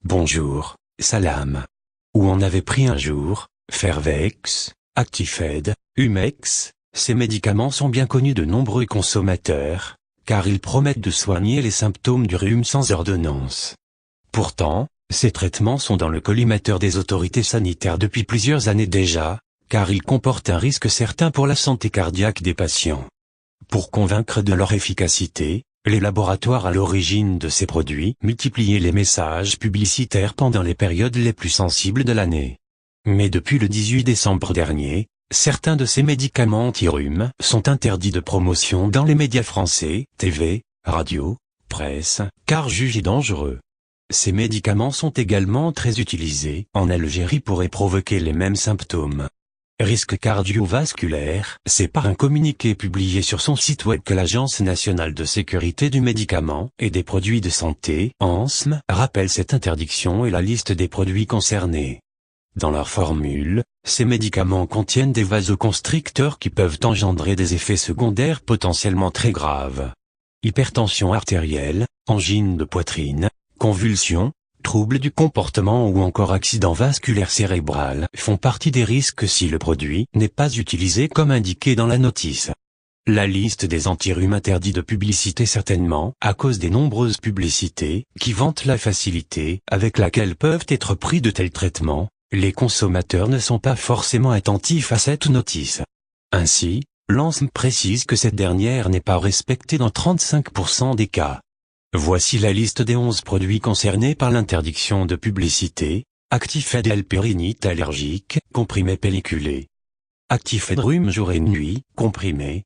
bonjour, salam. Où on avait pris un jour, Fervex, Actifed, Humex, ces médicaments sont bien connus de nombreux consommateurs, car ils promettent de soigner les symptômes du rhume sans ordonnance. Pourtant, ces traitements sont dans le collimateur des autorités sanitaires depuis plusieurs années déjà, car ils comportent un risque certain pour la santé cardiaque des patients. Pour convaincre de leur efficacité, les laboratoires à l'origine de ces produits multipliaient les messages publicitaires pendant les périodes les plus sensibles de l'année. Mais depuis le 18 décembre dernier, certains de ces médicaments anti-rhume sont interdits de promotion dans les médias français, TV, radio, presse, car jugés dangereux. Ces médicaments sont également très utilisés en Algérie pour y provoquer les mêmes symptômes. Risque cardiovasculaire, c'est par un communiqué publié sur son site web que l'Agence nationale de sécurité du médicament et des produits de santé, ANSM, rappelle cette interdiction et la liste des produits concernés. Dans leur formule, ces médicaments contiennent des vasoconstricteurs qui peuvent engendrer des effets secondaires potentiellement très graves. Hypertension artérielle, angine de poitrine, convulsions, troubles du comportement ou encore accident vasculaire cérébral font partie des risques si le produit n'est pas utilisé comme indiqué dans la notice. La liste des antirhumes interdits de publicité certainement à cause des nombreuses publicités qui vantent la facilité avec laquelle peuvent être pris de tels traitements, les consommateurs ne sont pas forcément attentifs à cette notice. Ainsi, l'ANSM précise que cette dernière n'est pas respectée dans 35% des cas. Voici la liste des 11 produits concernés par l'interdiction de publicité. Actifed alpérinite allergique, comprimé pelliculé. Actifed rhume jour et nuit, comprimé.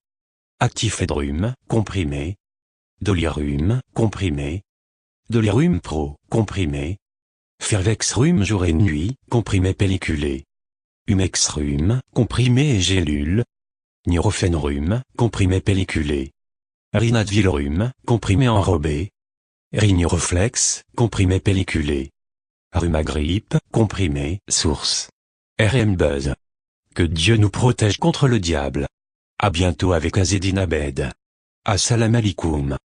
Actifed rhume, comprimé. Dolirum, comprimé. Dolirum Pro, comprimé. Fervex rhume jour et nuit, comprimé pelliculé. Humex rhume, comprimé et gélule. Nurofen rhume, comprimé pelliculé. Rinadvil rhume, comprimé enrobé. Rhinuroflex, comprimé pelliculé. Rhumagrippe, comprimé, source. RM Buzz. Que Dieu nous protège contre le diable. À bientôt avec Azzedine Abed. Assalamu alikoum.